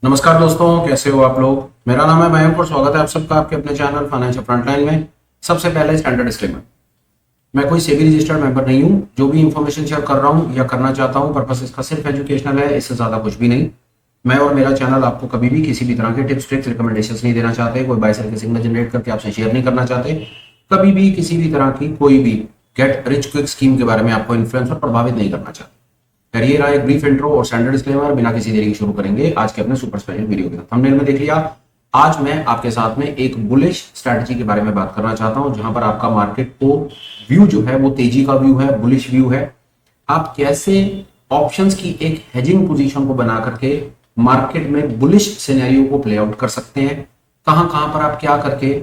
नमस्कार दोस्तों, कैसे हो आप लोग। मेरा नाम है मयंक और स्वागत है आप सबका आपके अपने चैनल फाइनेंशियल फ्रंटलाइन में। सबसे पहले स्टैंडर्ड डिस्क्लेमर, मैं कोई सेबी रजिस्टर्ड मेंबर नहीं हूं। जो भी इंफॉर्मेशन शेयर कर रहा हूं या करना चाहता हूं, पर्पस इसका सिर्फ एजुकेशनल है, इससे ज्यादा कुछ भी नहीं। मैं और मेरा चैनल आपको कभी भी किसी भी तरह के टिप्स ट्रिक्स रिकमेंडेशंस नहीं देना चाहते, कोई बाय सेल के सिग्नल जनरेट करके आपसे शेयर नहीं करना चाहते, कभी भी किसी भी तरह की कोई भी गेट रिच क्विक स्कीम के बारे में आपको इन्फ्लुएंस और प्रभावित नहीं करना चाहते। करिए रहा एक ब्रीफ इंट्रो और स्टैंडर्ड डिस्क्लेमर। बिना किसी देरी के शुरू करेंगे आज के अपने सुपर स्पेशल वीडियो के साथ। थंबनेल में देख लिया, आज मैं आपके साथ में एक बुलिश स्ट्रैटेजी के बारे में बात करना चाहता हूं, जहां पर आपका मार्केट को व्यू जो है वो तेजी का व्यू है, बुलिश व्यू है। आप कैसे ऑप्शंस की एक हेजिंग पोजीशन को बना करके मार्केट में बुलिश सिनेरियो को प्ले आउट कर सकते हैं, कहां कहां पर आप क्या करके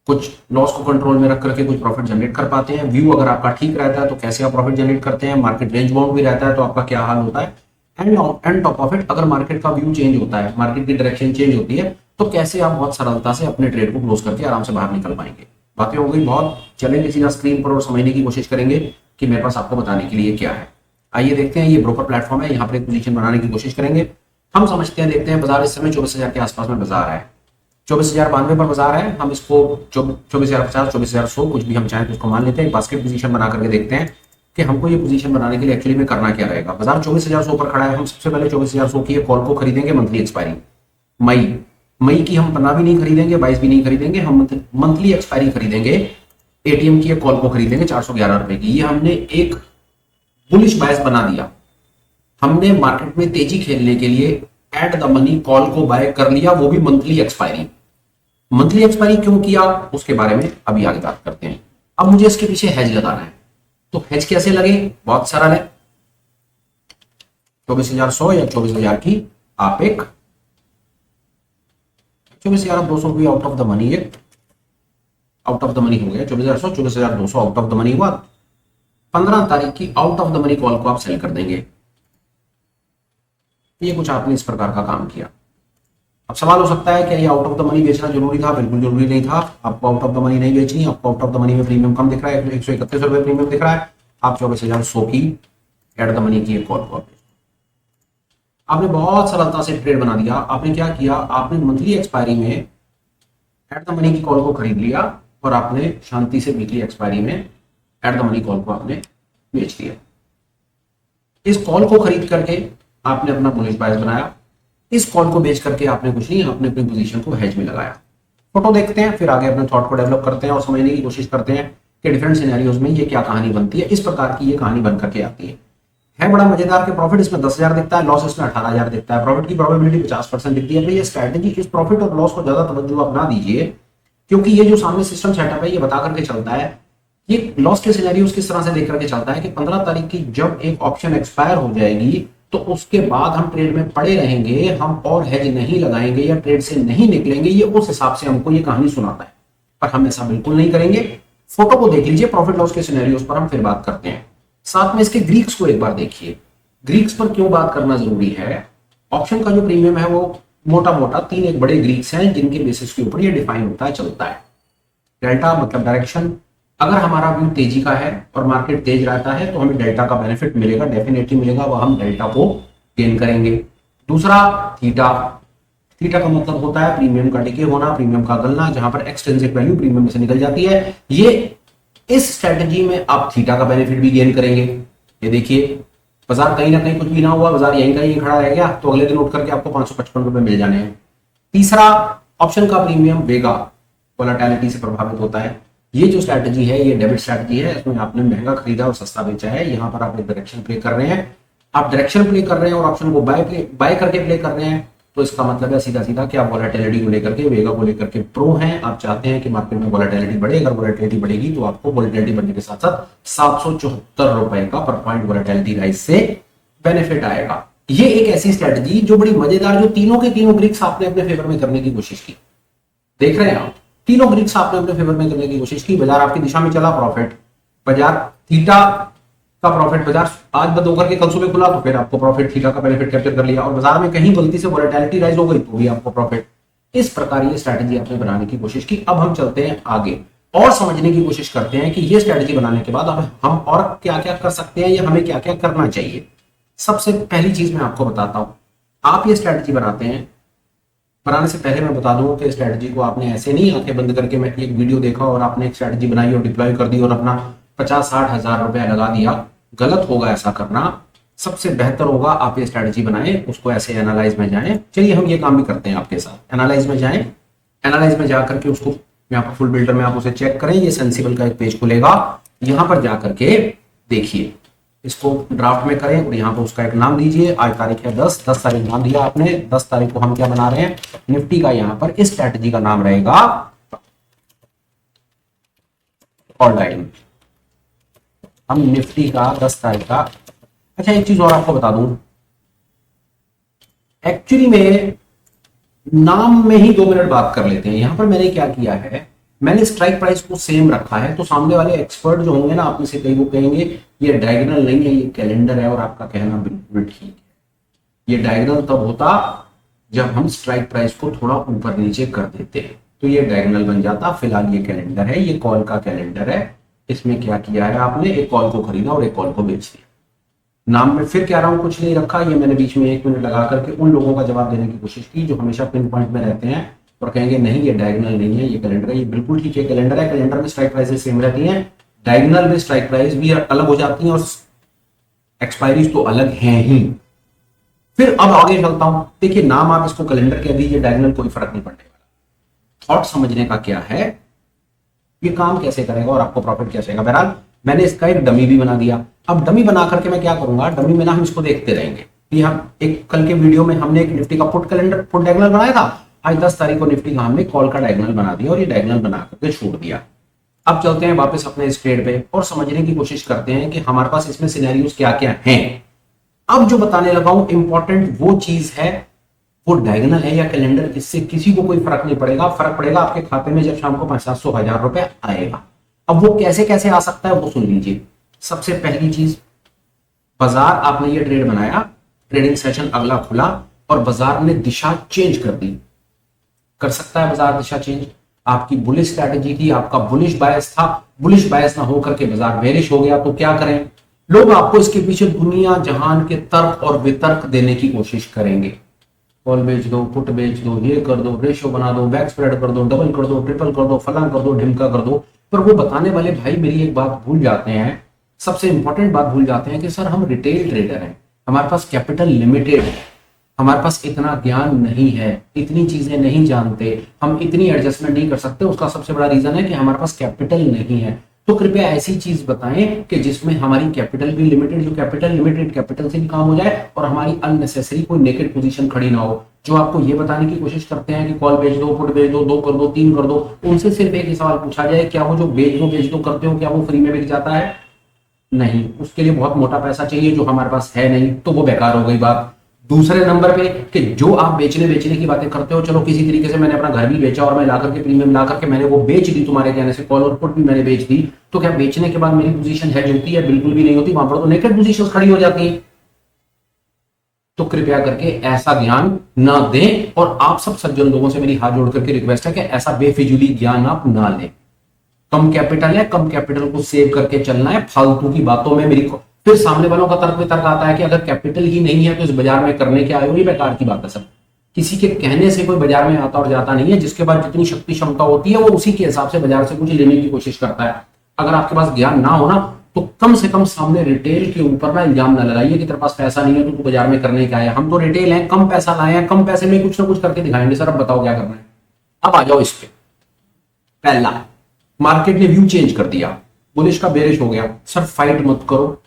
कुछ लॉस को कंट्रोल में रख करके कुछ प्रॉफिट जनरेट कर पाते हैं। व्यू अगर आपका ठीक रहता है तो कैसे आप प्रॉफिट जनरेट करते हैं, मार्केट रेंज बाउंड भी रहता है तो आपका क्या हाल होता है, एंड टॉप ऑफ इट अगर मार्केट का व्यू चेंज होता है, मार्केट की डायरेक्शन चेंज होती है, तो कैसे आप बहुत सरलता से अपने ट्रेड को क्लोज करके आराम से बाहर निकल पाएंगे। बातें हो गई बहुत, चलेंगे सीधा स्क्रीन पर और समझने की कोशिश करेंगे कि मेरे पास आपको बताने के लिए क्या है। आइए देखते हैं, ये ब्रोकर प्लेटफॉर्म है, यहाँ पर एक पोजीशन बनाने की कोशिश करेंगे। हम समझते हैं, देखते हैं बाजार इस समय 24,000 के आसपास में बाजार है, 24,092 पर बाजार है। हम इसको 24,050, 24,100 कुछ भी हम चाहें तो उसको मान लेते हैं। बास्केट पोजीशन बना करके देखते हैं कि हमको ये पोजीशन बनाने के लिए एक्चुअली में करना क्या रहेगा। बाजार 24,100 पर खड़ा है, हम सबसे पहले 24,100 की कॉल को खरीदेंगे। मंथली एक्सपायरी मई की हम 15 भी नहीं खरीदेंगे, 22 भी नहीं खरीदेंगे, हम मंथली एक्सपायरी खरीदेंगे। एटीएम की कॉल को खरीदेंगे 411 रुपए की। ये हमने एक बुलिश बायस बना दिया। हमने मार्केट में तेजी खेलने के लिए एट द मनी कॉल को बाय कर लिया, वो भी मंथली एक्सपायरी। मंथली एक्सपायरी क्यों किया उसके बारे में अभी आगे बात करते हैं। अब मुझे इसके पीछे हेज लगाना है, तो हेज कैसे लगे, बहुत सरल है। 24,100 या 24,000 की आप एक 24,200 भी आउट ऑफ द मनी, एक आउट ऑफ द मनी हो गया। 24,100, 24,200 आउट ऑफ द मनी हुआ। 15 तारीख की out of the money call को आप सेल कर देंगे। ये कुछ आपने इस प्रकार का काम किया। अब सवाल हो सकता है क्या ये आउट ऑफ द मनी बेचना जरूरी था? बिल्कुल जरूरी नहीं था। आपको आउट ऑफ द मनी नहीं बेचनी, आपको आउट ऑफ द मनी में प्रीमियम कम दिख रहा है, 131 रुपए प्रीमियम दिख रहा है। आप 24,100 की एट द मनी की एक कॉल को आपने बहुत सरलता से ट्रेड बना दिया। आपने क्या किया, आपने मंथली एक्सपायरी में एट द मनी की कॉल को खरीद लिया और आपने शांति से वीकली एक्सपायरी में एट द मनी कॉल को आपने बेच दिया। इस कॉल को खरीद करके आपने अपना बुलिश बायस बनाया। इस कॉल को बेच करके आपने कुछ नहीं, आपने अपनी पोजीशन को हेज में लगाया। फोटो देखते हैं, फिर आगे अपने थॉट को डेवलप करते हैं और समझने की कोशिश करते हैं कि डिफरेंट सिनेरियोज में ये क्या कहानी बनती है। इस प्रकार की ये कहानी बन करके आती है बड़ा मजेदार के प्रॉफिट इसमें 10,000 दिखता है, लॉस इसमें 18,000 दिखता है। प्रॉफिट की प्रोबेबिलिटी 50% दिखती है। ये स्ट्रैटेजी, इस प्रॉफिट और लॉस को ज्यादा तवज्जो आप ना दीजिए, क्योंकि ये जो सामने सिस्टम सेटअप है ये बता करके चलता है, ये लॉस के सिनेरियोज किस तरह से देख करके चलता है कि 15 तारीख की जब एक ऑप्शन एक्सपायर हो जाएगी तो उसके बाद हम ट्रेड में पड़े रहेंगे, हम और हेज नहीं लगाएंगे या ट्रेड से नहीं निकलेंगे। ये उस हिसाब से हमको ये कहानी सुनाता है, पर हम ऐसा बिल्कुल नहीं करेंगे। फोटो को देख लीजिए, प्रॉफिट लॉस के सिनेरियोज पर हम फिर बात करते हैं। साथ में इसके ग्रीक्स को एक बार देखिए। ग्रीक्स पर क्यों बात करना जरूरी है? ऑप्शन का जो प्रीमियम है वो मोटा मोटा 3 एक बड़े ग्रीक्स हैं जिनके बेसिस के ऊपर ये डिफाइन होता है, चलता है। डेल्टा मतलब डायरेक्शन। अगर हमारा व्यू तेजी का है और मार्केट तेज रहता है तो हमें डेल्टा का बेनिफिट मिलेगा, डेफिनेटली मिलेगा, वह हम डेल्टा को गेन करेंगे। दूसरा थीटा। थीटा का मतलब होता है प्रीमियम का डिके होना, प्रीमियम का गलना, जहां पर एक्सट्रिंसिक वैल्यू प्रीमियम में से निकल जाती है। ये इस स्ट्रेटजी में आप थीटा का बेनिफिट भी गेन करेंगे। ये देखिए, बाजार कहीं ना कहीं कुछ भी ना हुआ, बाजार यहीं का यहीं खड़ा रह गया तो अगले दिन उठ करके आपको 555 रुपए मिल जाने हैं। तीसरा, ऑप्शन का प्रीमियम वेगा वोलेटिलिटी से प्रभावित होता है। ये जो स्ट्रैटेजी है ये डेबिट स्ट्रैटेजी है, इसमें आपने महंगा खरीदा और सस्ता बेचा है। यहाँ पर आप एक डायरेक्शन प्ले कर रहे हैं, आप डायरेक्शन प्ले कर रहे हैं और ऑप्शन को बाय करके प्ले कर रहे हैं, तो इसका मतलब है सीधा सीधा कि आप वोलेटिलिटी को लेकर के, वेगा को लेकर के प्रो हैं। आप चाहते हैं कि मार्केट में वोलेटिलिटी बढ़े। अगर वोलेटिलिटी बढ़ेगी तो आपको वोलेटिलिटी बढ़ने के साथ साथ 774 रुपए का पर पॉइंट वोलेटिलिटी राइज से बेनिफिट आएगा। ये एक ऐसी स्ट्रैटेजी जो बड़ी मजेदार, जो तीनों के तीनों ग्रीक्स आपने अपने फेवर में करने की कोशिश की। देख रहे हैं आप, तीनों ग्रीक्स आपने अपने फेवर में करने की कोशिश की। बाजार आपकी दिशा में चला, प्रॉफिट। बाजार थीटा का प्रॉफिट, बाजार आज बंद होकर के कल सुबह खुला तो फिर आपको प्रॉफिट, थीटा का बेनिफिट कैप्चर कर लिया। और बाजार में कहीं गलती से वोलेटिलिटी राइज हो गई तो भी आपको प्रॉफिट। इस प्रकार ये स्ट्रैटेजी आपने बनाने की कोशिश की। अब हम चलते हैं आगे और समझने की कोशिश करते हैं कि ये स्ट्रैटेजी बनाने के बाद अब हम और क्या क्या कर सकते हैं या हमें क्या क्या करना चाहिए। सबसे पहली चीज मैं आपको बताता हूं, आप ये स्ट्रैटेजी बनाते हैं, बनाने से पहले मैं बता दूं कि स्ट्रैटेजी को आपने ऐसे नहीं आंखें बंद करके मैं एक वीडियो देखा और आपने एक स्ट्रैटेजी बनाई और डिप्लॉय कर दी और अपना 50-60 हजार रुपया लगा दिया, गलत होगा ऐसा करना। सबसे बेहतर होगा आप ये स्ट्रैटेजी बनाएं, उसको ऐसे एनालाइज में जाएं। चलिए हम ये काम भी करते हैं आपके साथ, एनालाइज में जाएं, एनालाइज में जाकर के उसको यहाँ पर फुल बिल्डर में आप उसे चेक करें, ये सेंसिबल का एक पेज खुलेगा, यहां पर जाकर के देखिए, इसको ड्राफ्ट में करें और यहाँ पर उसका एक नाम दीजिए। आज तारीख है 10 तारीख नाम दिया आपने, 10 तारीख को हम क्या बना रहे हैं, निफ्टी का यहाँ पर इस स्ट्रैटेजी का नाम रहेगा कॉल राइडिंग। हम निफ्टी का 10 तारीख का, अच्छा एक चीज और आपको बता दूं, एक्चुअली में नाम में ही 2 मिनट बात कर लेते हैं। यहां पर मैंने क्या किया है, मैंने स्ट्राइक प्राइस को सेम रखा है, तो सामने वाले एक्सपर्ट जो होंगे ना आप में से कई वो कहेंगे ये डायगोनल नहीं है, ये कैलेंडर है, और आपका कहना बिल्कुल ठीक है। ये डायगोनल तब होता जब हम स्ट्राइक प्राइस को थोड़ा ऊपर नीचे कर देते, तो ये डायगोनल बन जाता। फिलहाल ये कैलेंडर है, ये कॉल का कैलेंडर है। इसमें क्या किया है आपने, एक कॉल को खरीदा और एक कॉल को बेच दिया। नाम में फिर कह रहा हूं कुछ नहीं रखा, ये मैंने बीच में 1 मिनट लगा करके उन लोगों का जवाब देने की कोशिश की जो हमेशा पिन पॉइंट में रहते हैं और कहेंगे नहीं ये डायगोनल नहीं है, ये कैलेंडर है। ये बिल्कुल ठीक है, कैलेंडर है, कैलेंडर में स्ट्राइक प्राइसेस सेम रहती हैं, डायगोनल में स्ट्राइक प्राइस भी अलग हो जाती हैं और एक्सपायरीज तो अलग हैं ही। फिर अब आगे चलता हूं, देखिए नाम आप इसको कैलेंडर कह दीजिए, डायगोनल कोई फर्क नहीं पड़ने वाला। थॉट समझने का क्या है, ये काम कैसे करेगा और आपको प्रॉफिट कैसे आएगा। बहरहाल मैंने इसका एक डमी भी बना दिया। अब डमी बना करके मैं क्या करूंगा, डमी में ना हम इसको देखते रहेंगे कि हम एक कल के वीडियो में हमने एक निफ्टी का पुट कैलेंडर पुट डायगोनल बनाया था, आज 10 तारीख को निफ्टी का हमने कॉल का डायगोनल बना दिया और ये डायगोनल बना करके छोड़ दिया। अब चलते हैं वापस अपने इस ट्रेड पे और समझने की कोशिश करते हैं कि हमारे पास इसमें सिनेरियोस क्या क्या हैं। अब जो बताने लगा हूं इंपॉर्टेंट वो चीज है, वो डायगोनल है या कैलेंडर, इससे किसी को कोई फर्क नहीं पड़ेगा। फर्क पड़ेगा आपके खाते में जब शाम को 500 हजार रुपए आएगा। अब वो कैसे कैसे आ सकता है वो सुन लीजिए। सबसे पहली चीज, बाजार आपने ये ट्रेड बनाया, ट्रेडिंग सेशन अगला खुला और बाजार ने दिशा चेंज कर दी। कर सकता है बाजार दिशा चेंज, आपकी बुलिश स्ट्रैटेजी थी, आपका बुलिश बायस था, बुलिश बायस ना होकर के बाजार बेरिश हो गया, तो क्या करें, लोग आपको इसके पीछे दुनिया जहान के तर्क और वितर्क देने की कोशिश करेंगे। कॉल बेच दो, पुट बेच दो, ये कर दो, रेशियो बना दो, बैक स्प्रेड कर दो, डबल कर दो, ट्रिपल कर दो, फलां कर दो, ढिमका कर दो। पर वो बताने वाले भाई मेरी एक बात भूल जाते हैं, सबसे इंपॉर्टेंट बात भूल जाते हैं कि सर हम रिटेल ट्रेडर हैं, हमारे पास कैपिटल लिमिटेड है, हमारे पास इतना ज्ञान नहीं है, इतनी चीजें नहीं जानते, हम इतनी एडजस्टमेंट नहीं कर सकते। उसका सबसे बड़ा रीजन है कि हमारे पास कैपिटल नहीं है। तो कृपया ऐसी चीज बताएं कि जिसमें हमारी कैपिटल भी लिमिटेड, जो कैपिटल लिमिटेड कैपिटल से भी काम हो जाए और हमारी अननेसेसरी कोई नेकेड पोजीशन खड़ी ना हो। जो आपको ये बताने की कोशिश करते हैं कि कॉल बेच दो, पुट बेच दो, 2 कर दो, 3 कर दो, उनसे सिर्फ एक ही सवाल पूछा जाए, क्या वो जो बेच दो करते हो क्या वो फ्री में बिक जाता है? नहीं, उसके लिए बहुत मोटा पैसा चाहिए जो हमारे पास है नहीं, तो वो बेकार हो गई बात। दूसरे नंबर पे कि जो आप बेचने की बातें करते हो, चलो किसी तरीके से मैंने अपना घर भी बेचा और मैं ला करके प्रीमियम ला करके मैंने वो बेच दी, तुम्हारे कहने से कॉल और पुट भी मैंने बेच दी, तो क्या बेचने के बाद मेरी पोजीशन हेज होती है? बिल्कुल भी नहीं होती, वहां पर तो नेकेड पोजीशंस खड़ी हो जाती है। तो कृपया करके ऐसा ज्ञान ना दें और आप सब सज्जन लोगों से मेरी हाथ जोड़ करके रिक्वेस्ट है कि ऐसा बेफिजूली ज्ञान आप ना लें। कम कैपिटल है, कम कैपिटल को सेव करके चलना है, फालतू की बातों में मेरी फिर सामने वालों का तर्क आता है कि अगर कैपिटल ही नहीं है तो इस बाजार में करने के आए हो, ये बेकार की बात है सब। किसी के कहने से कोई बाजार में आता और जाता नहीं है, जिसके पास जितनी शक्ति क्षमता होती है वो उसी के हिसाब से बाजार से कुछ लेने की कोशिश करता है। अगर आपके पास ज्ञान ना होना तो कम से कम सामने रिटेल के ऊपर ना इल्जाम ना लगाइए कि तेरे पास पैसा नहीं है तो तू बाजार में करने क्या आया। हम तो रिटेल हैं, कम पैसा लाए हैं, कम पैसे में कुछ ना कुछ करके दिखाएंगे। सर अब बताओ क्या करना है। अब आ जाओ इस पे। पहला, मार्केट ने व्यू चेंज कर दिया, बुलिश का बेरिश हो गया। सर फाइट मत करो,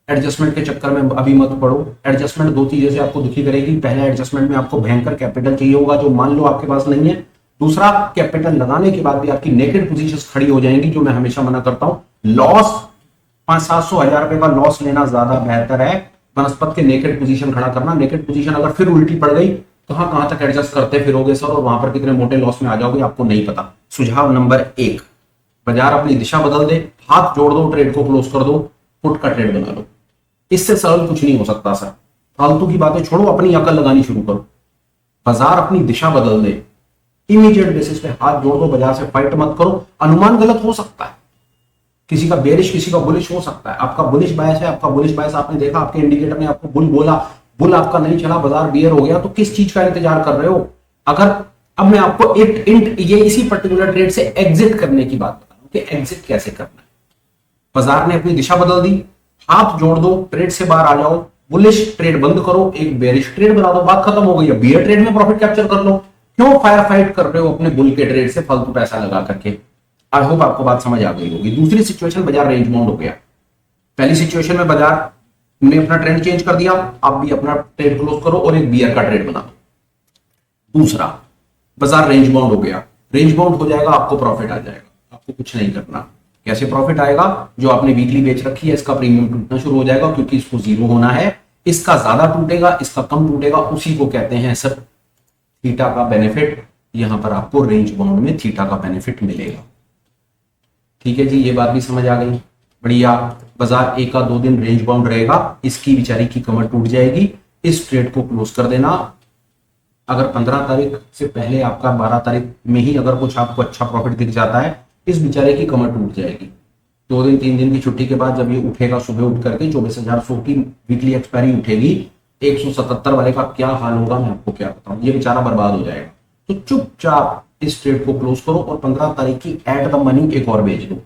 एडजस्टमेंट के चक्कर में अभी मत पड़ो। एडजस्टमेंट 2 चीजें से आपको दुखी करेगी। पहला, एडजस्टमेंट में आपको भयंकर कैपिटल चाहिए होगा जो मान लो आपके पास नहीं है। दूसरा, कैपिटल लगाने के बाद भी आपकी नेकेड पोजीशंस खड़ी हो जाएंगी, जो मैं हमेशा मना करता हूं। लॉस 500-700 हजार रुपए का लॉस लेना ज्यादा बेहतर है बनस्पत के नेकेड पोजीशन खड़ा करना। नेकेड पोजीशन अगर फिर उल्टी पड़ गई तो कहां तक एडजस्ट करते फिरोगे सर, और वहां पर कितने मोटे लॉस में आ जाओगे आपको नहीं पता। सुझाव नंबर 1, बाजार अपनी दिशा बदल दे, हाथ जोड़ दो, ट्रेड को क्लोज कर दो, पुट का ट्रेड बना लो। इससे सरल कुछ नहीं हो सकता सर। फालतू की बातें छोड़ो, अपनी अकल लगानी शुरू करो। बाजार अपनी दिशा बदल दे, इमीडिएट बेसिस पे हाथ जोड़ दो, बाजार से फाइट मत करो। अनुमान गलत हो सकता है, किसी का बेरिश किसी का बुलिश हो सकता है। आपका बुलिश बायस है, आपका बुलिश बायस आपने देखा, आपके इंडिकेटर ने आपको बुल बोला, बुल आपका नहीं चला, बाजार बियर हो गया, तो किस चीज का इंतजार कर रहे हो? अगर अब मैं आपको एक ये इसी पर्टिकुलर ट्रेड से एग्जिट करने की बात बता रहा हूं कि एग्जिट कैसे करना है। बाजार ने अपनी दिशा बदल दी, हाथ जोड़ दो, ट्रेड से बाहर आ जाओ, बुलिश ट्रेड बंद करो, एक बेरिश ट्रेड बना दो, बात खत्म हो गई। बियर ट्रेड में प्रॉफिट कैप्चर कर लो। क्यों फायर फाइट कर रहे हो अपने बुल के ट्रेड से फालतू पैसा लगा करके? आई होप आपको बात समझ आ गई होगी। दूसरी सिचुएशन, बाजार रेंज बाउंड हो गया। पहली सिचुएशन में बाजार ने अपना ट्रेंड चेंज कर दिया, आप भी अपना ट्रेड क्लोज करो और एक बियर का ट्रेड बना दो। दूसरा, बाजार रेंज बाउंड हो गया। रेंज बाउंड हो जाएगा, आपको प्रॉफिट आ जाएगा, आपको कुछ नहीं करना। कैसे प्रॉफिट आएगा? जो आपने वीकली बेच रखी है इसका प्रीमियम टूटना शुरू हो जाएगा, क्योंकि इसको जीरो होना है। इसका ज्यादा टूटेगा, इसका कम टूटेगा, उसी को कहते हैं सर थीटा का बेनिफिट। यहां पर आपको रेंज बाउंड में थीटा का बेनिफिट मिलेगा। ठीक है जी, ये बात भी समझ आ गई, बढ़िया। बाजार एक का 2 दिन रेंज बाउंड रहेगा, इसकी बेचारी की कमर टूट जाएगी, इस ट्रेड को क्लोज कर देना। अगर 15 तारीख से पहले आपका 12 तारीख में ही अगर कुछ आपको अच्छा प्रॉफिट दिख जाता है, इस बेचारे की कमर टूट जाएगी। 2 दिन 3 दिन की छुट्टी के बाद जब ये उठेगा, सुबह उठ करके 24,100 की वीकली एक्सपायरी उठेगी, 177 वाले का क्या हाल होगा मैं आपको क्या बताऊं, ये बेचारा बर्बाद हो जाएगा। तो चुपचाप इस ट्रेड को क्लोज करो और 15 तारीख की एट द मनी एक और बेच दो।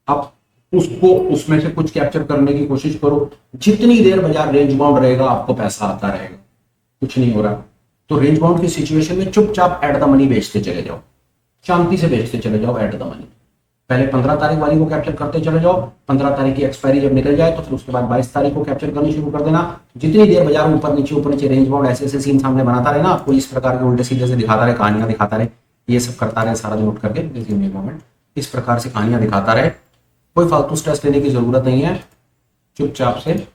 आप उसको उसमें से कुछ कैप्चर करने की कोशिश करो। जितनी देर बाजार रेंज बाउंड रहेगा आपको पैसा आता रहेगा, कुछ नहीं हो रहा तो रेंज बाउंड की सिचुएशन में चुपचाप एट द मनी बेचते चले जाओ, शांति से बेचते चले जाओ एट द मनी। पहले 15 तारीख वाली को कैप्चर करते चले जाओ, 15 तारीख की एक्सपायरी जब निकल जाए तो फिर उसके बाद 22 तारीख को कैप्चर करनी शुरू कर देना। जितनी देर बाजार ऊपर नीचे रेंज बाउंड ऐसे ऐसे सीन सामने बनाता रहे ना, आपको इस प्रकार के उल्टे सीधे से दिखाता रहे, कहानियां दिखाता रहे, ये सब करता रहे सारा नोट करके, मोमेंट इस प्रकार से कहानियां दिखाता रहे। कोई फालतू स्ट्रेस लेने की जरूरत नहीं है, चुपचाप से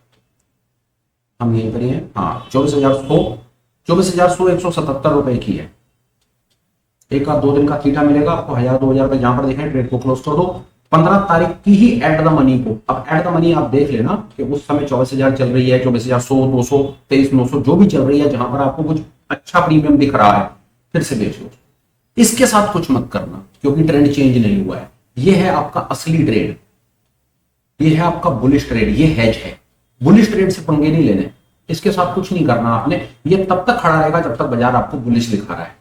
हम यहीं पर ही हैं। हाँ, 24,100 177 रुपए की है। एक का 2 दिन का थीटा मिलेगा आपको 1000-2000 रुपए, जहां पर देखें ट्रेड को क्लोज कर दो 15 तारीख की ही एट द मनी को। अब एट द मनी आप देख लेना कि उस समय 24,000 चल रही है, 24,100, 200, 23,900 जो भी चल रही है, जहां पर आपको कुछ अच्छा प्रीमियम दिख रहा है फिर से बेच लो। इसके साथ कुछ मत करना क्योंकि ट्रेंड चेंज नहीं हुआ है। ये है आपका असली ट्रेड, ये है आपका बुलिश ट्रेड, ये हेज है। बुलिश ट्रेड से पंगे नहीं लेने, इसके साथ कुछ नहीं करना आपने। ये तब तक खड़ा रहेगा जब तक बाजार आपको बुलिश दिखा रहा है।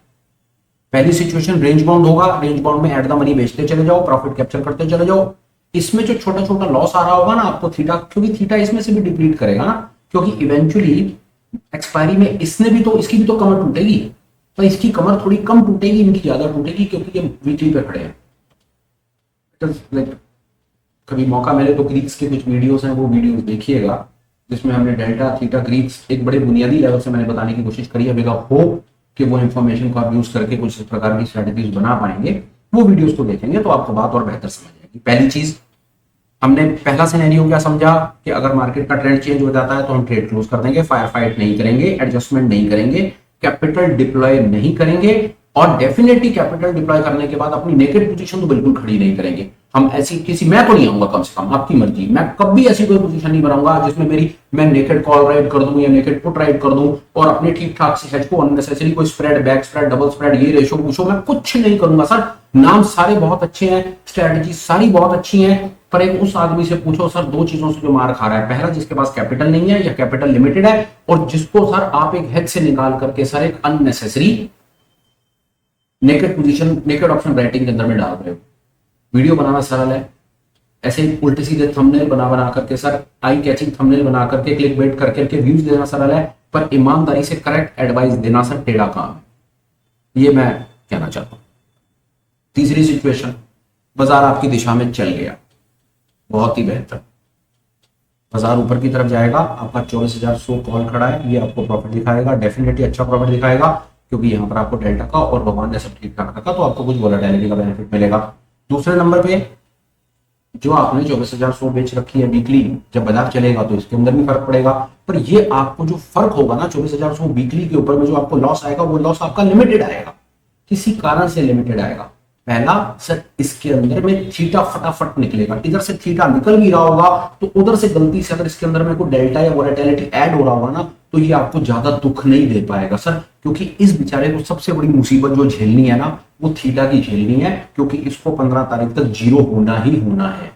पहली सिचुएशन रेंज बाउंड होगा, रेंज बाउंड में एट द मनी बेचते चले जाओ, प्रॉफिट कैप्चर करते चले जाओ। इसमें जो छोटा छोटा लॉस आ रहा होगा ना आपको थीटा, क्योंकि थीटा इसमें से भी डिप्लीट करेगा ना, क्योंकि इवेंचुअली एक्सपायरी में इसकी भी तो कमर टूटेगी, तो इसकी कमर थोड़ी कम टूटेगी, इनकी ज्यादा टूटेगी क्योंकि ये वीकली पे खड़े हैं। कभी मौका मिले तो ग्रीक्स के कुछ वीडियोस हैं, वो वीडियोस देखिएगा जिसमें हमने डेल्टा थीटा ग्रीक्स एक बड़े बुनियादी लेवल से मैंने बताने की कोशिश करी है। विद होप कि वो इन्फॉर्मेशन को आप यूज करके कुछ इस प्रकार की स्ट्रेटजीज बना पाएंगे। वो वीडियोस को देखेंगे तो आपको बात और बेहतर समझ आएगी। पहली चीज, हमने पहला सिनेरियो क्या समझा कि अगर मार्केट का ट्रेंड चेंज हो जाता है तो हम ट्रेड क्लोज कर देंगे, फायर फाइट नहीं करेंगे, एडजस्टमेंट नहीं करेंगे, कैपिटल डिप्लॉय नहीं करेंगे, और डेफिनेटली कैपिटल डिप्लॉय करने के बाद अपनी नेकेड पोजीशन तो बिल्कुल खड़ी नहीं करेंगे। हम ऐसी किसी, मैं तो नहीं आऊंगा, कम से कम आपकी मर्जी, मैं कभी ऐसी कोई पोजीशन नहीं बनाऊंगा जिसमें मैं नेकेड कॉल राइट कर दूं या नेकेड पुट राइट कर दूं और अपने ठीक ठाक से हेज को अननेसेसरी कोई spread, back spread, double spread, ये रेशो पूछो, मैं कुछ नहीं करूंगा सर। नाम सारे बहुत अच्छे हैं, स्ट्रेटजी सारी बहुत अच्छी है, पर एक उस आदमी से पूछो सर 2 चीजों से जो मार खा रहा है। पहला, जिसके पास कैपिटल नहीं है या कैपिटल लिमिटेड है, और जिसको सर आप एक हेज से निकाल करके सर एक unnecessary naked position, naked option writing के अंदर में डाल रहे हो। वीडियो बनाना सरल है, ऐसे उल्टे सीधे थंबनेल बना करके सर, आई कैचिंग थंबनेल बना करके क्लिक बेट करके व्यूज देना सरल है, पर ईमानदारी से करेक्ट एडवाइस देना सर टेढ़ा काम है। ये मैं कहना चाहता हूं। तीसरी सिचुएशन, बाजार आपकी दिशा में चल गया, बहुत ही बेहतर, बाजार ऊपर की तरफ जाएगा, आपका 24,100 कॉल खड़ा है, ये आपको प्रॉफिट दिखाएगा, डेफिनेटली अच्छा प्रॉफिट दिखाएगा, क्योंकि यहां पर आपको डेल्टा का और भगवान ने सब ठीक ठाक रखा तो आपको कुछ वोलेटिलिटी का बेनिफिट मिलेगा। दूसरे नंबर पे, जो आपने 24,100 बेच रखी है वीकली, जब बाजार चलेगा तो इसके अंदर भी फर्क पड़ेगा, पर ये आपको जो फर्क होगा ना 24,100 वीकली के ऊपर में, जो आपको लॉस आएगा वो लॉस आपका लिमिटेड आएगा, किसी कारण से लिमिटेड आएगा। पहला सर, इसके अंदर में थीटा फटाफट निकलेगा, इधर से थीटा निकल भी रहा होगा तो उधर से गलती से अगर इसके अंदर में कोई डेल्टा या वोलेटिलिटी ऐड हो रहा होगा ना, तो ये आपको ज्यादा दुख नहीं दे पाएगा सर, क्योंकि इस बेचारे को सबसे बड़ी मुसीबत जो झेलनी है ना, वो थीटा की झेलनी है, क्योंकि इसको 15 तारीख तक जीरो होना ही होना है।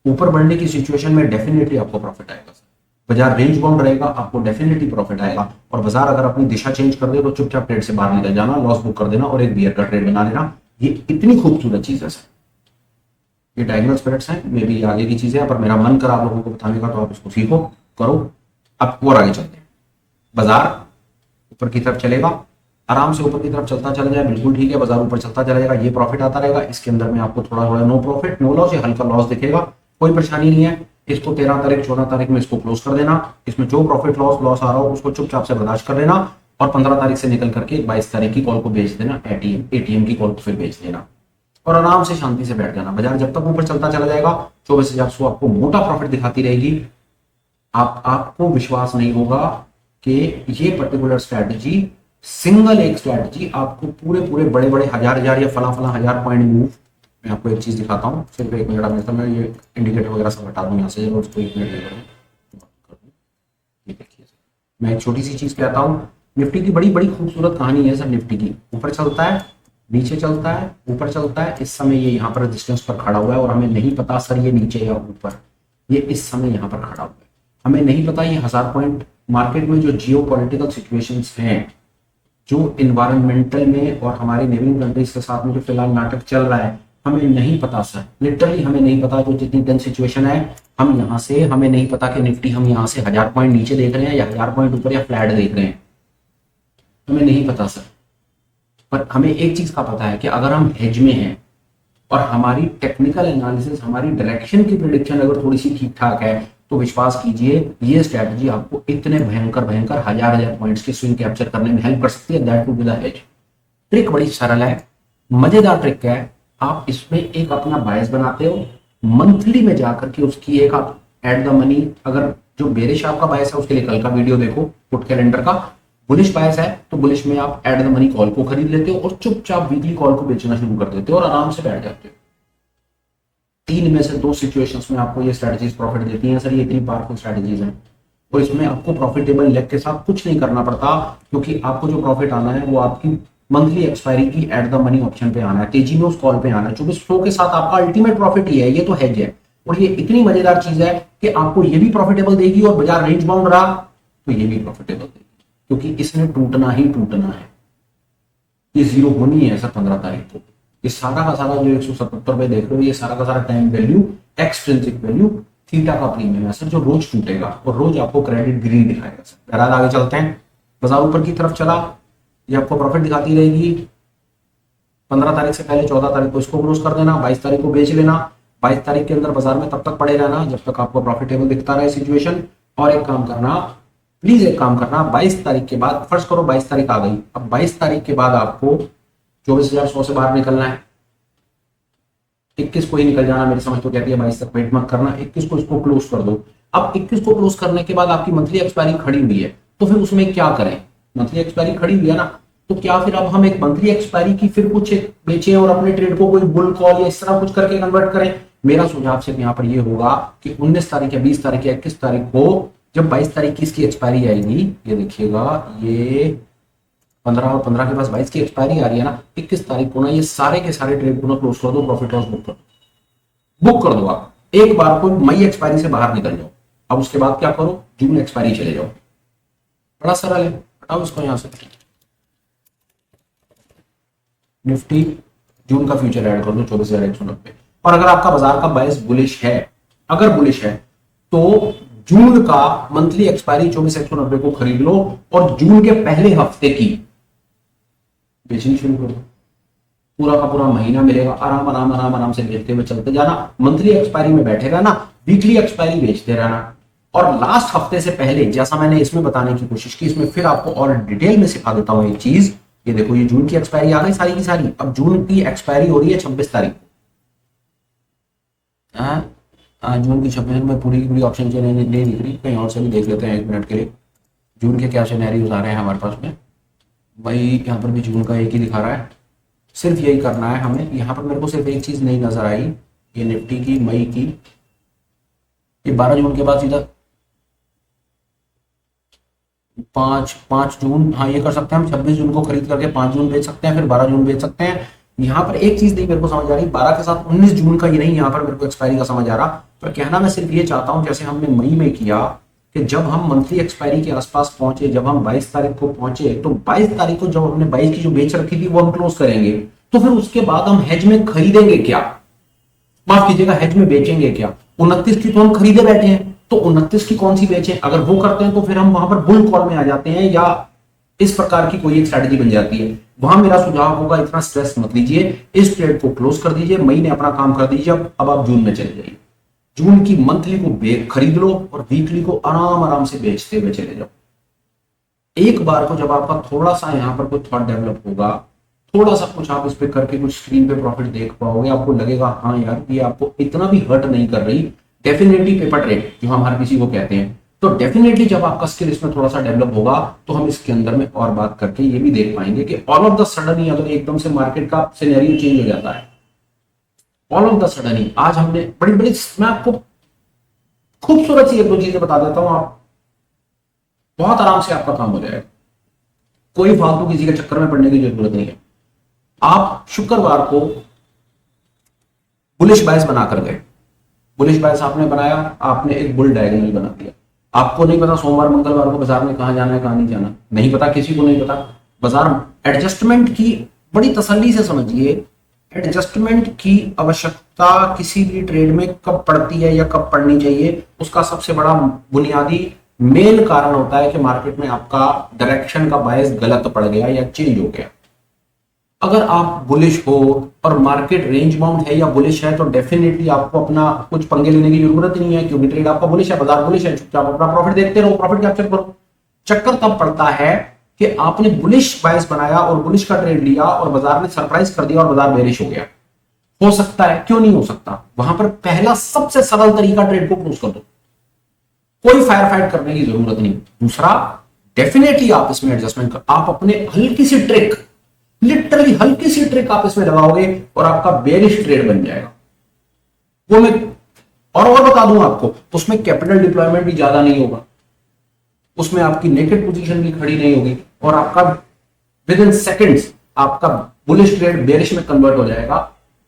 ऊपर बढ़ने की सिचुएशन में डेफिनेटली आपको प्रॉफिट आएगा सर, बाजार रेंज बाउंड रहेगा, आपको डेफिनेटली प्रॉफिट आएगा। और बाजार अगर अपनी दिशा चेंज कर दे तो चुपचाप ट्रेड से बाहर निकल जाना, लॉस बुक कर देना और एक बियर का ट्रेड बना लेना। ये इतनी खूबसूरत चीज है सर। ये डायगोनल स्प्रेड्स हैं, मे भी आगे की चीजें हैं, पर मेरा मन करा आप लोगों को बताने का तो आप इसको सीखो, करो। अब और आगे चलते हैं। बाजार ऊपर की तरफ चलेगा, आराम से ऊपर की तरफ चलता चला जाए, बिल्कुल ठीक है। बाजार ऊपर चलता चला जाएगा, ये प्रॉफिट आता रहेगा। इसके अंदर में आपको थोड़ा थोड़ा नो प्रॉफिट नो लॉस या हल्का लॉस दिखेगा, कोई परेशानी नहीं है। इसको 13 तारीख 14 तारीख में इसको क्लोज कर देना। इसमें जो प्रॉफिट लॉस आ रहा हो उसको चुपचाप से बर्दाश्त कर लेना और 15 तारीख से निकल करके 22 तारीख की कॉल को बेच देना, एटीएम की कॉल को फिर बेच देना और आराम से शांति से बैठ जाना। बाजार जब तक ऊपर चलता चला जाएगा 24,100 आपको मोटा प्रॉफिट दिखाती रहेगी। आपको विश्वास नहीं होगा कि ये पर्टिकुलर स्ट्रैटेजी, सिंगल एक स्ट्रैटेजी आपको पूरे बड़े बड़े हजार या फला हजार पॉइंट मूव। मैं आपको एक चीज दिखाता हूँ, सिर्फ 1 मिनट मैं ये इंडिकेटर वगैरह सब हटा दूं यहाँ से, जरूर उसको 1 मिनट ये देखिए। मैं एक छोटी सी चीज कहता हूँ, निफ्टी की बड़ी खूबसूरत कहानी है सर। निफ्टी की ऊपर चलता है, नीचे चलता है, ऊपर चलता है। इस समय ये यहाँ पर रेजिस्टेंस पर खड़ा हुआ है और हमें नहीं पता सर ये नीचे या ऊपर, ये इस समय यहाँ पर खड़ा हुआ है। हमें नहीं पता ये 1000 पॉइंट मार्केट में जो जियो पॉलिटिकल सिचुएशंस हैं, जो इन्वायरमेंटल में और हमारी नेबरिंग कंट्रीज के साथ में जो फिलहाल नाटक चल रहा है, हमें नहीं पता सर। लिटरली हमें नहीं पता। जो जितनी टेंस सिचुएशन है, हम यहाँ से हमें नहीं पता कि निफ्टी हम यहाँ से 1000 पॉइंट नीचे देख रहे हैं या 1000 पॉइंट ऊपर या फ्लैट देख रहे हैं, हमें नहीं पता सर। पर हमें एक चीज का पता है कि अगर हम हेज में हैं और हमारी टेक्निकल एनालिसिस, हमारी डायरेक्शन की प्रिडिक्शन अगर थोड़ी सी ठीक ठाक है, तो विश्वास कीजिए ये स्ट्रैटेजी आपको इतने भयंकर हजार पॉइंट्स के स्विंग कैप्चर करने में हेल्प कर सकती है। That to be the hedge. Trick बड़ी सरल है, मजेदार ट्रिक है। आप इसमें एक अपना बायस बनाते हो, मंथली में जाकर के उसकी एक आप एट द मनी, अगर जो बेरिश आपका बायस है उसके लिए कल का वीडियो देखो पुट कैलेंडर का। बुलिश बायस है तो बुलिश में आप एट द मनी कॉल को खरीद लेते हो और चुपचाप वीकली कॉल को बेचना शुरू कर देते हो और आराम से बैठ जाते हो। 3 में से 2 सिचुएशंस में आपको ये स्ट्रेटजीज प्रॉफिट देती हैं सर। ये इतनी पावरफुल स्ट्रेटजीज हैं और इसमें आपको प्रॉफिटेबल लेग के साथ कुछ नहीं करना पड़ता, क्योंकि आपको जो प्रॉफिट आना है वो आपकी मंथली एक्सपायरी की एट द मनी ऑप्शन पे आना है, तेजी में उस कॉल पे आना है। 24 के साथ आपका अल्टीमेट प्रॉफिट ही है, ये तो हेज है। और ये इतनी मजेदार चीज है कि आपको ये भी प्रॉफिटेबल देगी और बाजार रेंज बाउंड रहा तो ये भी प्रॉफिटेबल देगी, क्योंकि इसने टूटना ही टूटना है। ये जीरो होनी है सर 15 तारीख को। ये सारा का सारा जो 177 रुपए देख रहे हो, ये सारा का सारा time value, extrinsic value, theta का प्रीमियम है सर, जो रोज टूटेगा और रोज आपको क्रेडिट ग्रीन दिखाएगा सर। बहरहाल आगे चलते हैं। बाजार ऊपर की तरफ चला, ये आपको प्रॉफिट दिखाती रहेगी। 15 तारीख से पहले 14 तारीख को इसको क्लोज कर देना, 22 तारीख को बेच लेना। 22 तारीख के अंदर बाजार में तब तक पड़े रहना जब तक आपको प्रॉफिटेबल दिखता रहे सिचुएशन। और एक काम करना, प्लीज एक काम करना, 22 तारीख के बाद, फर्स्ट करो 22 तारीख आ गई, अब 22 तारीख के बाद आपको 24,100 से बाहर निकलना है। 21 को ही निकल जाना, मेरी समझ तो कहती है 22 तक वेट मत करना, 21 को इसको क्लोज कर दो। अब 21 को क्लोज करने के बाद आपकी मंथली एक्सपायरी खड़ी हुई है, तो फिर उसमें क्या करें? मंथली एक्सपायरी खड़ी हुई है ना, तो क्या फिर अब हम एक मंथली एक्सपायरी की फिर कुछ बेचें और अपने ट्रेड को कोई बुल कॉल या इस तरह कुछ करके कन्वर्ट करें? मेरा सुझाव सिर्फ यहाँ पर ये होगा कि 19 तारीख या 20 तारीख या 21 तारीख को, जब 22 तारीख की इसकी एक्सपायरी आएगी, ये देखिएगा, ये 15 और 15 के पास 22 की एक्सपायरी आ रही है ना, 21 तारीख को ना ये सारे के सारे ट्रेड को ना क्लोज कर दो, प्रॉफिट लॉस बुक कर दो। आप एक बार को मई एक्सपायरी से बाहर निकल जाओ। अब उसके बाद क्या करो, जून एक्सपायरी चले जाओ। बड़ा सरल है, हटाओ इसको यहां से। निफ्टी जून का फ्यूचर ऐड कर दो 24,190। और अगर आपका बाजार का बायस बुलिश है, अगर बुलिश है तो जून का मंथली एक्सपायरी 24,190 को खरीद लो और जून के पहले हफ्ते की बेचनी शुरू कर दो। पूरा का पूरा महीना मिलेगा, आराम आराम आराम आराम से बेचते हुए चलते जाना। मंथली एक्सपायरी में बैठे रहना, वीकली एक्सपायरी बेचते रहना। और लास्ट हफ्ते से पहले, जैसा मैंने इसमें बताने की कोशिश की, इसमें फिर आपको और डिटेल में सिखा देता हूं एक चीज। ये देखो, ये जून की एक्सपायरी आ गई सारी की सारी। अब जून की एक्सपायरी हो रही है 26 तारीख को। जून की 26 में पूरी की पूरी ऑप्शन चेन नहीं दिख रही, कहीं और से भी देख लेते हैं 1 मिनट के लिए। जून के क्या सिनेरियोज आ रहे हैं हमारे पास में भाई। यहाँ पर भी जून का एक ही दिखा रहा है, सिर्फ यही करना है हमें। यहाँ पर मेरे को सिर्फ एक चीज नहीं नजर आई, ये निफ्टी की मई की, ये 12 जून के बाद सीधा 5 जून, हाँ ये कर सकते हैं हम। 26 जून को खरीद करके 5 जून बेच सकते हैं, फिर 12 जून बेच सकते हैं। यहाँ पर एक चीज नहीं मेरे को समझ आ रही, 12 के साथ 19 जून का ये नहीं यहाँ पर मेरे को एक्सपायरी का समझ आ रहा। पर कहना मैं सिर्फ ये चाहता हूं, जैसे हमने मई में किया कि जब हम मंथली एक्सपायरी के आसपास पहुंचे, जब हम 22 तारीख को पहुंचे, तो 22 तारीख को जब हमने 22 की जो बेच रखी थी वो हम क्लोज करेंगे, तो फिर उसके बाद हम हेज में खरीदेंगे क्या, माफ कीजिएगा, हेज में बेचेंगे क्या। 29 की तो हम खरीदे बैठे हैं, तो 29 की कौन सी बेचें, अगर वो करते हैं तो फिर हम वहां पर बुल कॉल में आ जाते हैं, या इस प्रकार की कोई एक स्ट्रेटजी बन जाती है। वहां मेरा सुझाव होगा इतना स्ट्रेस मत लीजिए, इस ट्रेड को क्लोज कर दीजिए, मई ने अपना काम कर दीजिए, अब आप जून में चले जाइए। जून की मंथली को खरीद लो और वीकली को आराम आराम से बेचते हुए चले जाओ। एक बार को जब आपका थोड़ा सा यहां पर कोई थॉट डेवलप होगा, थोड़ा सा कुछ आप इस पे करके कुछ स्क्रीन पे प्रॉफिट देख पाओगे, आपको लगेगा हाँ यार ये आपको इतना भी हर्ट नहीं कर रही, डेफिनेटली पेपर ट्रेड जो हम हर किसी को कहते हैं। तो डेफिनेटली जब आपका स्किल इसमें थोड़ा सा डेवलप होगा तो हम इसके अंदर में और बात करके ये भी देख पाएंगे कि ऑल ऑफ द सडन ही अगर एकदम से मार्केट का सिनेरियो चेंज हो जाता है, ऑल ऑफ द सडन ही आज हमने बड़ी बड़ी, मैं आपको खूबसूरत सी एक दो चीजें बता देता हूं, आप बहुत आराम से आपका काम हो जाएगा, कोई फालतू किसी के चक्कर में पड़ने की जरूरत नहीं है। आप शुक्रवार को बुलिश बायस बनाकर गए, बुलिश बायस आपने बनाया, आपने एक बुल डायगोनल बना दिया, आपको नहीं पता सोमवार मंगलवार को बाजार में कहां जाना है कहां नहीं जाना, नहीं पता, किसी को नहीं पता। बाजार एडजस्टमेंट की बड़ी तसल्ली से समझिए, एडजस्टमेंट की आवश्यकता किसी भी ट्रेड में कब पड़ती है या कब पड़नी चाहिए, उसका सबसे बड़ा बुनियादी मेन कारण होता है कि मार्केट में आपका डायरेक्शन का बायस गलत पड़ गया या चेंज हो गया। अगर आप बुलिश हो और मार्केट रेंज बाउंड है या बुलिश है, तो डेफिनेटली आपको अपना कुछ पंगे लेने की जरूरत नहीं है, क्योंकि ट्रेड आपका बुलिश है, बाजार बुलिश है, चुपचाप अपना प्रॉफिट देखते रहो, प्रॉफिट कैप्चर करो। चक्कर तब पड़ता है कि आपने बुलिश बायस बनाया और बुलिश का ट्रेड लिया और बाजार ने सरप्राइज कर दिया और बाजार बेरिश हो गया। हो सकता है, क्यों नहीं हो सकता, वहां पर पहला सबसे सरल तरीका ट्रेड को क्लोज कर दो, कोई फायर फाइट करने की जरूरत नहीं। दूसरा, डेफिनेटली आप इसमें एडजस्टमेंट कर, आप अपने हल्की सी ट्रिक, लिटरली हल्की सी ट्रिक आप इसमें लगाओगे और आपका बेरिश ट्रेड बन जाएगा। वो मैं और बता दूं आपको, उसमें कैपिटल डिप्लॉयमेंट भी ज्यादा नहीं होगा, उसमें आपकी नेकेड पोजीशन भी खड़ी नहीं होगी और आपका विद इन सेकेंड्स आपका बुलिश ट्रेड बेरिश में कन्वर्ट हो जाएगा।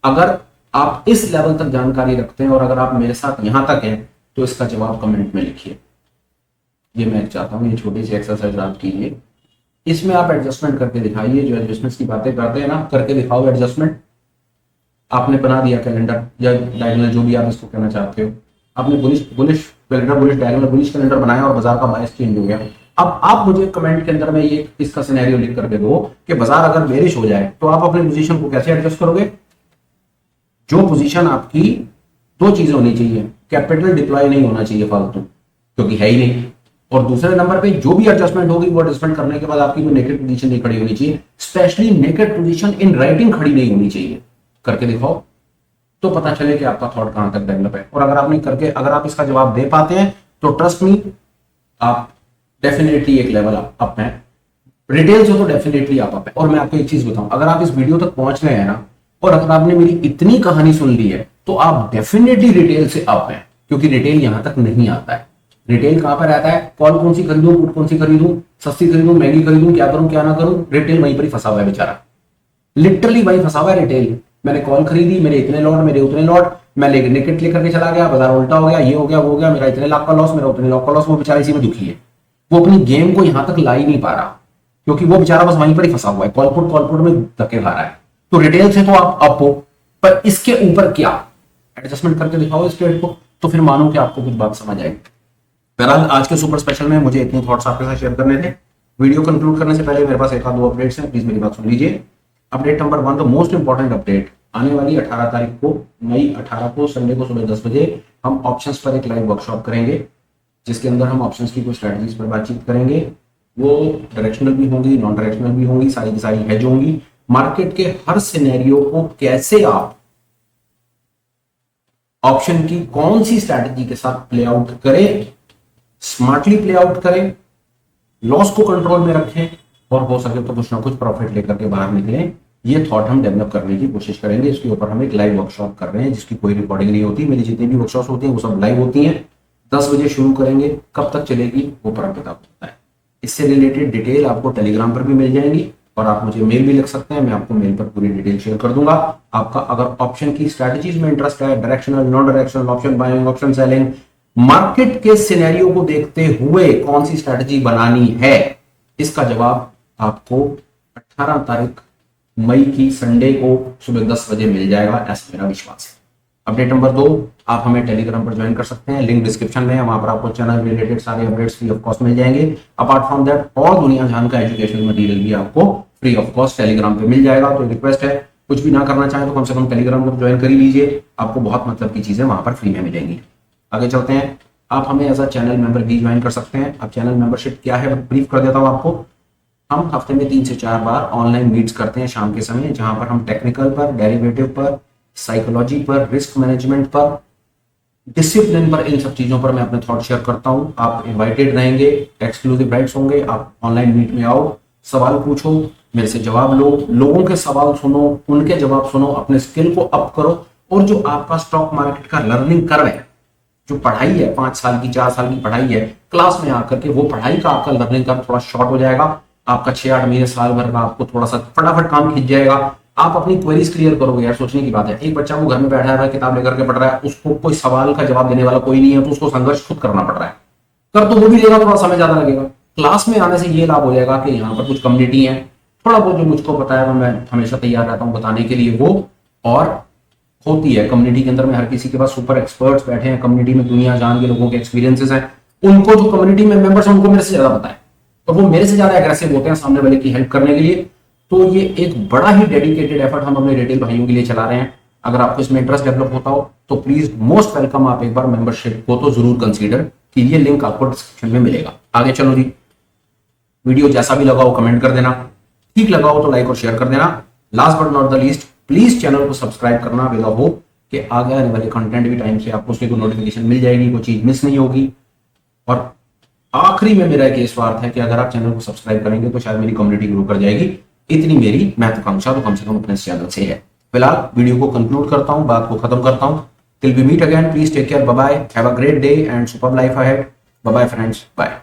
अगर आप इस लेवल तक जानकारी रखते हैं और अगर आप मेरे साथ यहां तक हैं, तो इसका जवाब कमेंट में लिखिए। ये मैं चाहता हूं, ये छोटी सी एक्सरसाइज आप कीजिए, इसमें आप एडजस्टमेंट करके दिखाइए, जो एडजस्टमेंट्स की बातें करते हैं ना, करके दिखाओ एडजस्टमेंट। आपने बना दिया कैलेंडर या डायगोनल, जो भी आप इसको कहना चाहते हो, आपने bullish calendar, bullish diagonal, bullish calendar बनाया और बाजार का बायस चेंज हो गया। अब आप मुझे कमेंट के अंदर में ये इसका सिनेरियो लिख करके दो कि बाजार अगर बेरिश हो जाए तो आप अपनी पोजीशन को कैसे एडजस्ट करोगे। जो पोजीशन आपकी, दो चीजें होनी चाहिए, कैपिटल डिप्लॉय नहीं होना चाहिए फालतू, क्योंकि है ही नहीं, और दूसरे नंबर पे जो भी एडजस्टमेंट होगी वो एडजस्टमेंट करने के बाद आपकी कोई नेकेड पोजीशन नहीं खड़ी होनी चाहिए, specially naked position in writing खड़ी नहीं होनी चाहिए। करके दिखाओ तो पता चले कि आपका थॉट कहां तक डेवलप है। और अगर आपने करके, अगर आप इसका जवाब दे पाते हैं तो ट्रस्ट मी, आप डेफिनेटली एक लेवल अप है, रिटेल से तो डेफिनेटली आप अप है। और मैं आपको एक चीज बताऊं, अगर आप इस वीडियो तक पहुंच गए हैं ना, और अगर आपने मेरी इतनी कहानी सुन ली है, तो आप डेफिनेटली रिटेल से अप है, क्योंकि रिटेल यहां तक नहीं आता है। रिटेल कहां पर रहता है, कॉल कौन सी खरीदूं, पुट कौन सी खरीदूं, सस्ती खरीदूं, महंगी खरीदूं, क्या करूं क्या ना करूं, रिटेल वहीं पर ही फंसा हुआ है बेचारा, लिटरली वहीं फंसा हुआ है रिटेल। मैंने कॉल खरीदी, मेरे इतने लॉट, मेरे उतने लॉट, मैं नेकेट लेकर के चला गया, बाजार उल्टा हो गया, ये हो गया वो हो गया, मेरा इतने लाख का लॉस, मेरा उतने लाख का लॉस, वो बेचारा इसी में दुखी है। वो अपनी गेम को यहां तक ला ही नहीं पा रहा, क्योंकि वो बेचारा बस वहीं पर ही फंसा हुआ है, कॉलपुट में धक्के खा रहा है। तो रिटेल से तो आप अप हो, पर इसके ऊपर क्या एडजस्टमेंट करके दिखाओ इस ट्रेड को, तो फिर मानो कि आपको कुछ बात समझ आएगी। बहरहाल आज के सुपर स्पेशल में मुझे इतने थॉट्स आपके साथ शेयर करने थे। वीडियो कंक्लूड करने से पहले मेरे पास एक आध दो अपडेट्स हैं, प्लीज मेरी बात सुन लीजिए। Update number 1, the most important update, आने वाली 18 तारीख को, मई 18 को, संडे को सुबह 10 बजे हम ऑप्शंस पर एक लाइव वर्कशॉप करेंगे, जिसके अंदर हम ऑप्शंस की कुछ स्ट्रेटजीज पर बातचीत करेंगे। वो डायरेक्शनल भी होंगी, नॉन डायरेक्शनल भी होंगी, सारी की सारी हेज होंगी। मार्केट के हर सिनेरियो को कैसे आप ऑप्शन की कौन सी स्ट्रैटेजी के साथ प्ले आउट करें, स्मार्टली प्ले आउट करें, लॉस को कंट्रोल में रखें और हो सके तो कुछ ना कुछ प्रॉफिट लेकर के बाहर निकलें, ये थॉट हम डेवलप करने की कोशिश करेंगे। इसके ऊपर हम एक लाइव वर्कशॉप कर रहे हैं, जिसकी कोई रिकॉर्डिंग नहीं होती। मेरी जितनी भी वर्कशॉप होती हैं वो सब लाइव होती हैं। 10 बजे शुरू करेंगे, कब तक चलेगी वो परम पिता को पता है। इससे रिलेटेड डिटेल आपको टेलीग्राम पर भी मिल जाएंगी और आप मुझे मेल भी लिख सकते हैं, मैं आपको मेल पर पूरी डिटेल शेयर कर दूंगा। आपका अगर ऑप्शन की स्ट्रैटेजीज में इंटरेस्ट है, directional, non directional, option buying, option selling, market के सिनेरियो को देखते हुए कौन सी स्ट्रेटजी बनानी है, इसका जवाब आपको 18 तारीख मई की संडे को सुबह 10 बजे मिल जाएगा, ऐसा मेरा विश्वास है। अपडेट नंबर 2, आप हमें टेलीग्राम पर ज्वाइन कर सकते हैं, लिंक डिस्क्रिप्शन में है, वहां पर आपको चैनल रिलेटेड सारे अपडेट्स फ्री ऑफ कॉस्ट मिल जाएंगे। अपार्ट फ्रॉम दैट और दुनिया जहान का एजुकेशनल मटेरियल भी आपको फ्री ऑफ कॉस्ट टेलीग्राम पे मिल जाएगा। तो रिक्वेस्ट है, कुछ भी ना करना चाहे तो कम से कम टेलीग्राम को ज्वाइन कर ही लीजिए, आपको बहुत मतलब की चीजें वहां पर फ्री में मिलेंगी। आगे चलते हैं, आप हमें एज अ चैनल मेंबर भी ज्वाइन कर सकते हैं। अब चैनल मेंबरशिप क्या है ब्रीफ कर देता हूं आपको। हम हफ्ते में 3 से 4 बार ऑनलाइन मीट्स करते हैं शाम के समय, जहां पर हम टेक्निकल पर, डेरिवेटिव पर, साइकोलॉजी पर, रिस्क मैनेजमेंट पर, डिसिप्लिन पर, इन सब चीजों पर मैं अपने थॉट शेयर करता हूं। आप इनवाइटेड रहेंगे, एक्सक्लूसिव राइट्स होंगे, आप ऑनलाइन मीट में आओ, सवाल पूछो, मेरे से जवाब लो, लोगों के सवाल सुनो, उनके जवाब सुनो, अपने स्किल को अप करो। और जो आपका स्टॉक मार्केट का लर्निंग कर्व है, जो पढ़ाई है 5 साल की 4 साल की पढ़ाई है, क्लास में आकर के वो पढ़ाई का आपका लर्निंग कर्व थोड़ा शॉर्ट हो जाएगा, आपका 6-8 महीने साल भर का आपको थोड़ा सा फटाफट काम खींच जाएगा, आप अपनी क्वेरीज क्लियर करोगे। यार सोचने की बात है, एक बच्चा वो घर में बैठा है, किताब लेकर के पढ़ रहा है, उसको कोई सवाल का जवाब देने वाला कोई नहीं है, तो उसको संघर्ष खुद करना पड़ रहा है। कर तो वो भी लेगा, थोड़ा समय ज्यादा लगेगा। क्लास में आने से ये लाभ हो जाएगा कि यहाँ पर कुछ कम्युनिटी है, थोड़ा बहुत जो मुझको पता है मैं हमेशा तैयार रहता हूँ बताने के लिए, वो और होती है कम्युनिटी के अंदर में। हर किसी के पास सुपर एक्सपर्ट्स बैठे हैं कम्युनिटी में, दुनिया जान के लोगों के एक्सपीरियंसेस हैं, उनको जो कम्युनिटी में मेंबर्स हैं उनको मेरे से ज्यादा पता है, और वो मेरे से ज्यादा एग्रेसिव होते हैं सामने वाले की हेल्प करने के लिए। तो ये एक बड़ा ही डेडिकेटेड एफर्ट हम अपने रिटेल भाइयों के लिए चला रहे हैं। अगर आपको इसमें इंटरेस्ट डेवलप होता हो तो प्लीज मोस्ट वेलकम, आप एक बार मेंबरशिप को तो जरूर कंसीडर कीजिए, लिंक आपको डिस्क्रिप्शन में मिलेगा। आगे चलो जी, वीडियो जैसा भी लगा हो कमेंट कर देना, ठीक लगा हो तो लाइक और शेयर कर देना। Last but not the least, please channel को सब्सक्राइब करना विद द होप कि आगे आने वाले कंटेंट भी टाइम से आपको उसकी नोटिफिकेशन मिल जाएगी, कोई चीज मिस नहीं होगी। और आखिरी में मेरा एक स्वार्थ है कि अगर आप चैनल को सब्सक्राइब करेंगे तो शायद मेरी कम्युनिटी ग्रो कर जाएगी, इतनी मेरी महत्वाकांक्षा तो कम से कम अपने चैनल से है। फिलहाल वीडियो को कंक्लूड करता हूं, बात को खत्म करता हूं। Till we meet again, please take care, bye bye, have a great day and super life ahead. Bye bye friends, bye.